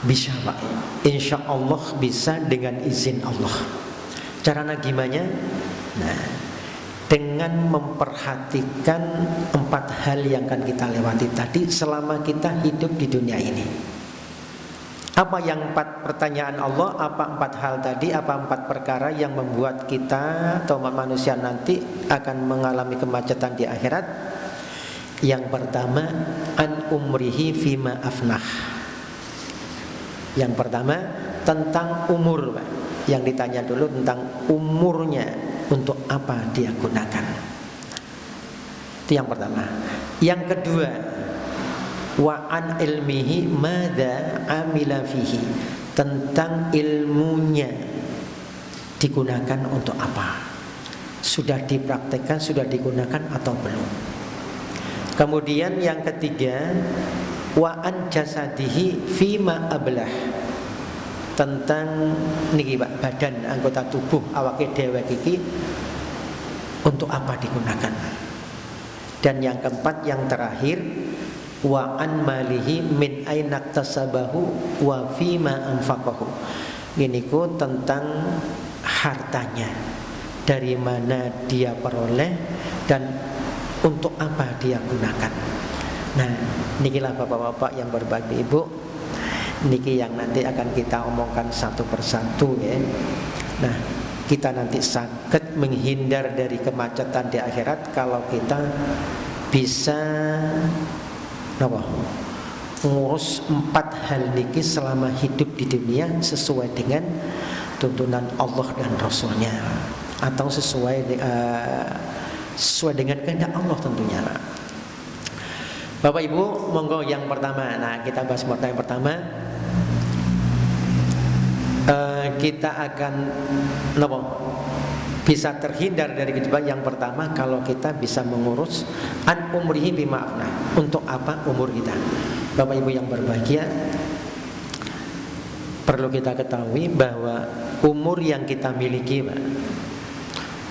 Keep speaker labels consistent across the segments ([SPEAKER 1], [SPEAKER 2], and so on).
[SPEAKER 1] Bisa Pak, insya Allah bisa dengan izin Allah. Caranya gimana? Nah, dengan memperhatikan 4 hal yang akan kita lewati tadi selama kita hidup di dunia ini. Apa yang 4 pertanyaan Allah? Apa 4 hal tadi? Apa 4 perkara yang membuat kita atau manusia nanti akan mengalami kemacetan di akhirat? Yang pertama, an umrihi fima afnah. Yang pertama tentang umur, Pak. Yang ditanya dulu tentang umurnya, untuk apa dia gunakan. Itu yang pertama. Yang kedua, wa an ilmihi madza amila fihi, tentang ilmunya digunakan untuk apa. Sudah dipraktekkan, sudah digunakan atau belum. Kemudian yang ketiga, wa an jasadihi fima ablah, tentang niki Pak, badan anggota tubuh awake dhewe iki untuk apa digunakan. Dan yang keempat, yang terakhir, wa an malihi min aina tasabahu wa fima anfaqahu. Ini ku tentang hartanya, dari mana dia peroleh dan untuk apa dia gunakan. Nah, nikilah bapak-bapak yang berbagi ibu, niki yang nanti akan kita omongkan satu persatu ya. Nah, kita nanti sakit menghindar dari kemacetan di akhirat kalau kita bisa ngurus 4 hal niki selama hidup di dunia sesuai dengan tuntunan Allah dan Rasulnya, atau sesuai dengan kehendak Allah tentunya. Bapak Ibu, monggo yang pertama. Nah, kita bahas yang pertama. Kita akan bisa terhindar dari kehidupan. Yang pertama, kalau kita bisa mengurus an umrihi bima afnah, untuk apa umur kita. Bapak Ibu yang berbahagia, perlu kita ketahui bahwa umur yang kita miliki, Pak,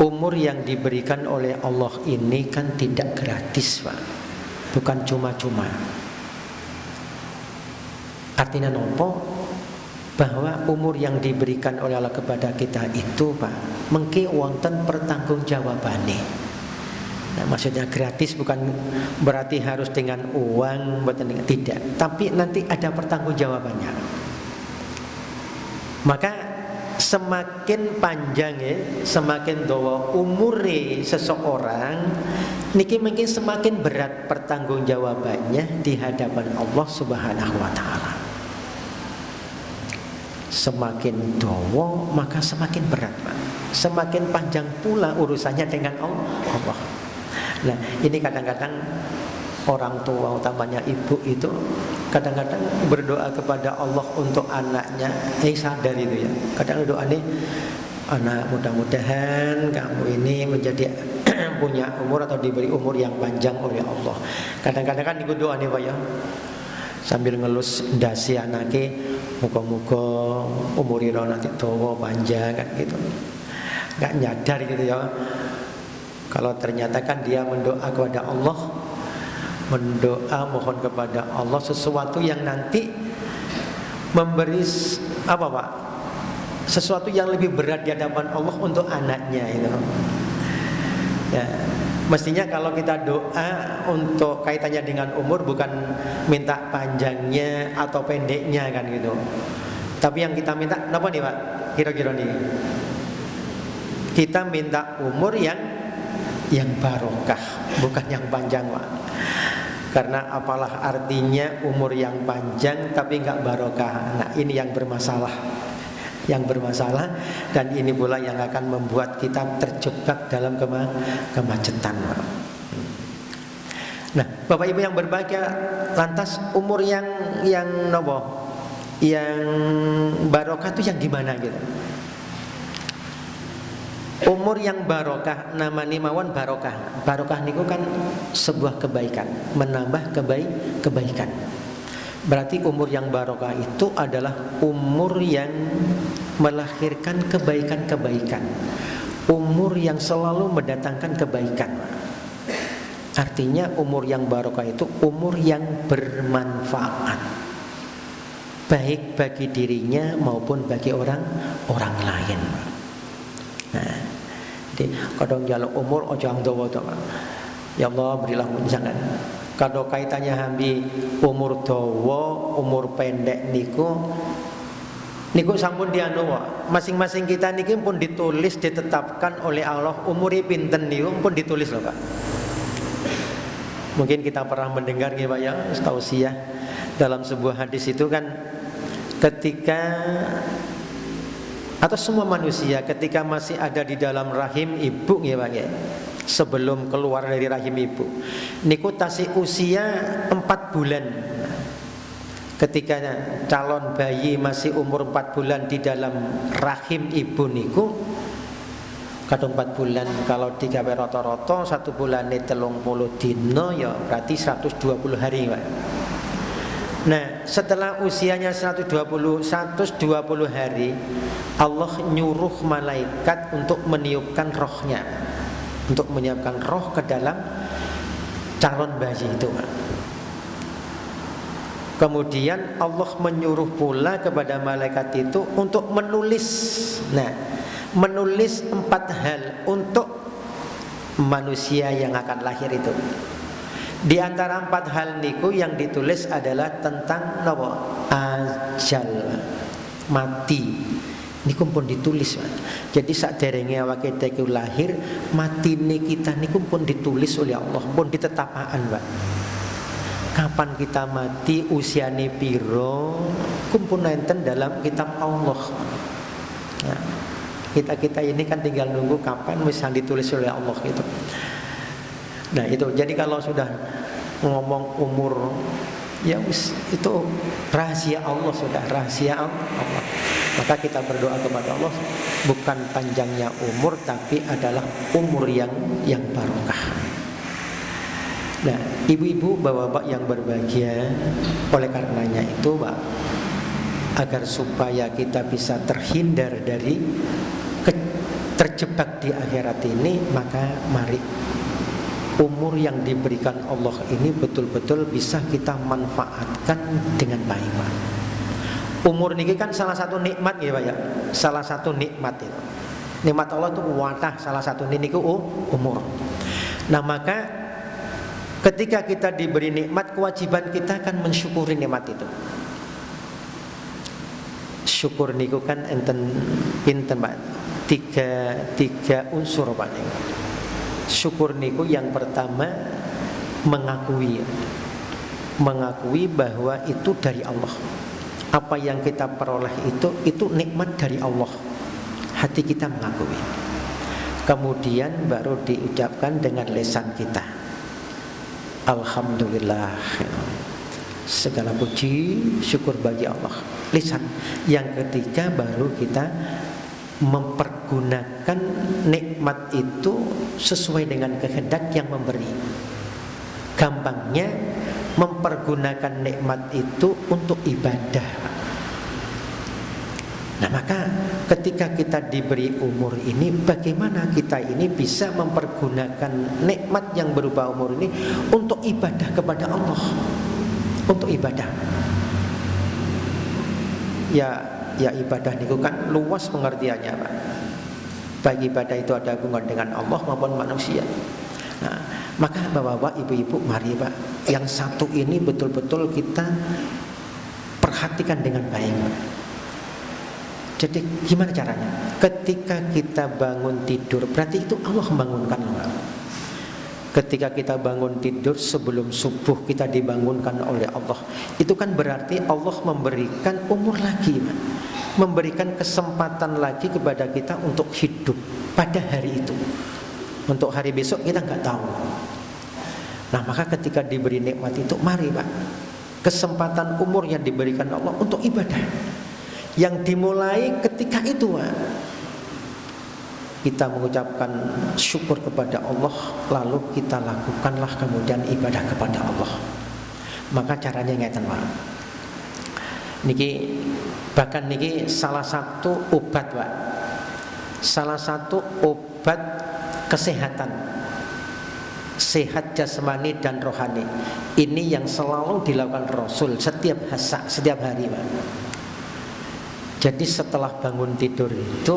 [SPEAKER 1] umur yang diberikan oleh Allah ini kan tidak gratis, Pak. Bukan cuma-cuma. Artinya nopo? Bahwa umur yang diberikan oleh Allah kepada kita itu, Pak, mengki wonten pertanggungjawabannya. Nah, maksudnya gratis bukan berarti harus dengan uang, tidak. Tapi nanti ada pertanggungjawabannya. Maka semakin panjang ya, semakin dawa umure seseorang niki mungkin semakin berat pertanggungjawabannya di hadapan Allah Subhanahu wa taala. Semakin dawa maka semakin berat, Pak. Semakin panjang pula urusannya dengan Allah. Nah, ini kadang-kadang orang tua, utamanya ibu itu kadang-kadang berdoa kepada Allah untuk anaknya, sadar itu ya. Kadang doa ini, anak mudah-mudahan kamu ini menjadi punya umur atau diberi umur yang panjang oleh Allah. Kadang-kadang kan ikut doa nih Pak ya, sambil ngelus dasi anake, muka-muka umurira nanti dawa panjang kan gitu. Gak nyadar gitu ya. Kalau ternyata kan dia mendoa kepada Allah, mendoa mohon kepada Allah sesuatu yang nanti memberi apa Pak? Sesuatu yang lebih berat di hadapan Allah untuk anaknya itu. Ya, mestinya kalau kita doa untuk kaitannya dengan umur bukan minta panjangnya atau pendeknya kan gitu. Tapi yang kita minta apa nih Pak? Kira-kira nih. Kita minta umur yang barokah, bukan yang panjang Pak. Karena apalah artinya umur yang panjang tapi enggak barokah. Nah, ini yang bermasalah. Yang bermasalah, dan ini pula yang akan membuat kita terjebak dalam kemacetan. Nah, Bapak Ibu yang berbahagia, lantas umur yang barokah itu yang gimana gitu? Umur yang barokah, namanya mawon barokah. Barokah niku kan sebuah kebaikan, menambah kebaikan. Berarti umur yang barokah itu adalah umur yang melahirkan kebaikan-kebaikan, umur yang selalu mendatangkan kebaikan. Artinya umur yang barokah itu umur yang bermanfaat. baik bagi dirinya maupun bagi orang lain. Nah, jadi kadang jaluk umur ojo ang dawa to. Ya Allah berilah jangan. Kalau kaitannya hambi umur dawa, umur pendek niku sampun dianu masing-masing kita niki pun ditulis ditetapkan oleh Allah umuri pinten niku pun ditulis loh Pak. Mungkin kita pernah mendengar nggih Pak ya, tausiah dalam sebuah hadis itu kan ketika atau semua manusia ketika masih ada di dalam rahim ibu nggih Pak ya, sebelum keluar dari rahim ibu niku tasih usia 4 bulan. Ketika calon bayi masih umur 4 bulan di dalam rahim ibu niku kadang 4 bulan kalau digawe rata-rata 1 bulan 30 dina ya berarti 120 hari Pak. Nah setelah usianya 120 hari Allah nyuruh malaikat untuk meniupkan rohnya, untuk menyiapkan roh ke dalam calon bayi itu Pak. Kemudian Allah menyuruh pula kepada malaikat itu untuk menulis. Nah, menulis 4 hal untuk manusia yang akan lahir itu. Di antara 4 hal niku yang ditulis adalah tentang napa? Ajal, mati. Niku pun ditulis. Jadi saderenge awake dhewe lahir, matine kita niku pun ditulis oleh Allah, pun ditetapkan, Pak. Kapan kita mati, usiane piro, kumpul enten dalam kitab Allah. Nah, kita ini kan tinggal nunggu kapan bisa ditulis oleh Allah gitu. Nah itu, jadi kalau sudah ngomong umur, ya itu rahasia Allah, sudah rahasia Allah. Maka kita berdoa kepada Allah bukan panjangnya umur, tapi adalah umur yang barokah. Nah, ibu-ibu, bapak-bapak yang berbahagia, oleh karenanya itu, Pak, agar supaya kita bisa terhindar dari terjebak di akhirat ini, maka mari umur yang diberikan Allah ini betul-betul bisa kita manfaatkan dengan baik, Pak. Umur ini kan salah satu nikmat ya Pak ya, salah satu nikmat itu. Nikmat Allah itu wadah, salah satu ini umur. Nah maka ketika kita diberi nikmat, kewajiban kita kan mensyukuri nikmat itu. Syukur niku kan enten pinten Pak, tiga unsur Pak. Syukur niku yang pertama mengakui bahwa itu dari Allah. Apa yang kita peroleh itu nikmat dari Allah. Hati kita mengakui. Kemudian baru diucapkan dengan lisan kita. Alhamdulillah. Segala puji syukur bagi Allah. Lisan. Yang ketiga baru kita mempergunakan nikmat itu sesuai dengan kehendak yang memberi. Gampangnya mempergunakan nikmat itu untuk ibadah. Nah maka ketika kita diberi umur ini, bagaimana kita ini bisa mempergunakan nikmat yang berupa umur ini untuk ibadah kepada Allah, untuk ibadah. Ya ibadah niku kan luas pengertiannya Pak. Baik ibadah itu ada hubungan dengan Allah maupun manusia. Nah, maka bapak-bapak, ibu-ibu, mari Pak, yang satu ini betul-betul kita perhatikan dengan baik Pak. Jadi gimana caranya? Ketika kita bangun tidur, berarti itu Allah membangunkan Pak. Ketika kita bangun tidur sebelum subuh kita dibangunkan oleh Allah, itu kan berarti Allah memberikan umur lagi Pak. Memberikan kesempatan lagi kepada kita untuk hidup pada hari itu. Untuk hari besok kita nggak tahu. Nah maka ketika diberi nikmat itu, mari Pak, kesempatan umur yang diberikan Allah untuk ibadah yang dimulai ketika itu Pak, kita mengucapkan syukur kepada Allah, lalu kita lakukanlah kemudian ibadah kepada Allah. Maka caranya ngeten Pak. Niki bahkan niki salah satu obat Pak, salah satu obat kesehatan, sehat jasmani dan rohani. Ini yang selalu dilakukan Rasul setiap hari, Pak. Jadi setelah bangun tidur itu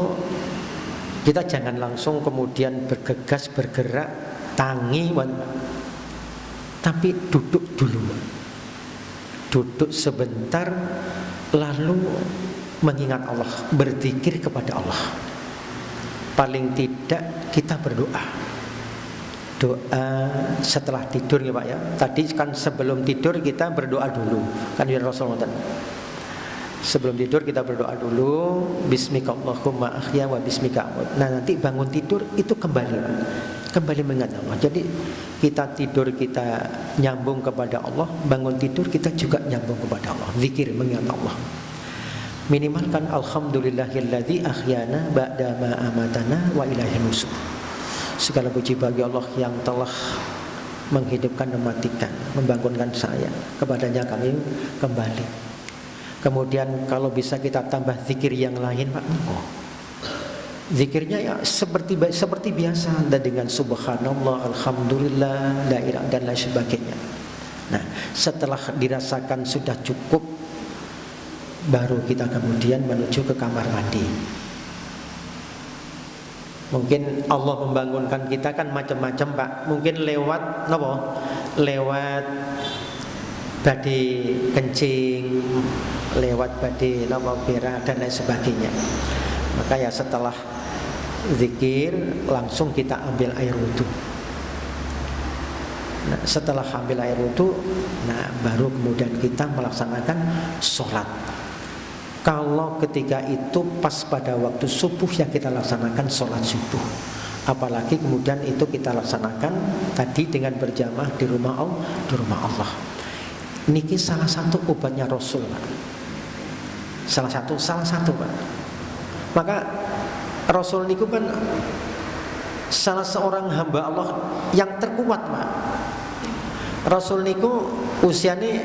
[SPEAKER 1] kita jangan langsung kemudian bergegas bergerak tangi, tapi duduk dulu, duduk sebentar, lalu mengingat Allah, berzikir kepada Allah. Paling tidak kita berdoa. Doa setelah tidur ya Pak ya. Tadi kan sebelum tidur kita berdoa dulu, kan ya Rasulullah. Sebelum tidur kita berdoa dulu, bismika Allahumma ahya wa bismika amut. Nah nanti bangun tidur itu kembali mengingat Allah. Jadi kita tidur kita nyambung kepada Allah, bangun tidur kita juga nyambung kepada Allah, zikir mengingat Allah. Minimalkan alhamdulillahilladzi ahyana ba'da ma amatana wa ilaihi nusyur. Segala puji bagi Allah yang telah menghidupkan dan mematikan, membangunkan saya, kepadanya kami kembali. Kemudian kalau bisa kita tambah zikir yang lain Pak, zikirnya ya seperti biasa, dan dengan subhanallah, alhamdulillah, la ilaha dan lain sebagainya. Nah, setelah dirasakan sudah cukup, baru kita kemudian menuju ke kamar mandi. Mungkin Allah membangunkan kita kan macam-macam Pak. Mungkin lewat apa? Lewat badai kencing, lewat badai berak dan lain sebagainya. Maka ya setelah zikir langsung kita ambil air wudhu. Nah, setelah ambil air wudhu, nah baru kemudian kita melaksanakan sholat. Kalau ketika itu pas pada waktu subuh yang kita laksanakan sholat subuh, apalagi kemudian itu kita laksanakan tadi dengan berjamaah di rumah Allah. Niki salah satu obatnya Rasul, Pak. Salah satu Pak. Maka Rasul niku kan salah seorang hamba Allah yang terkuat Pak. Rasul niku usianya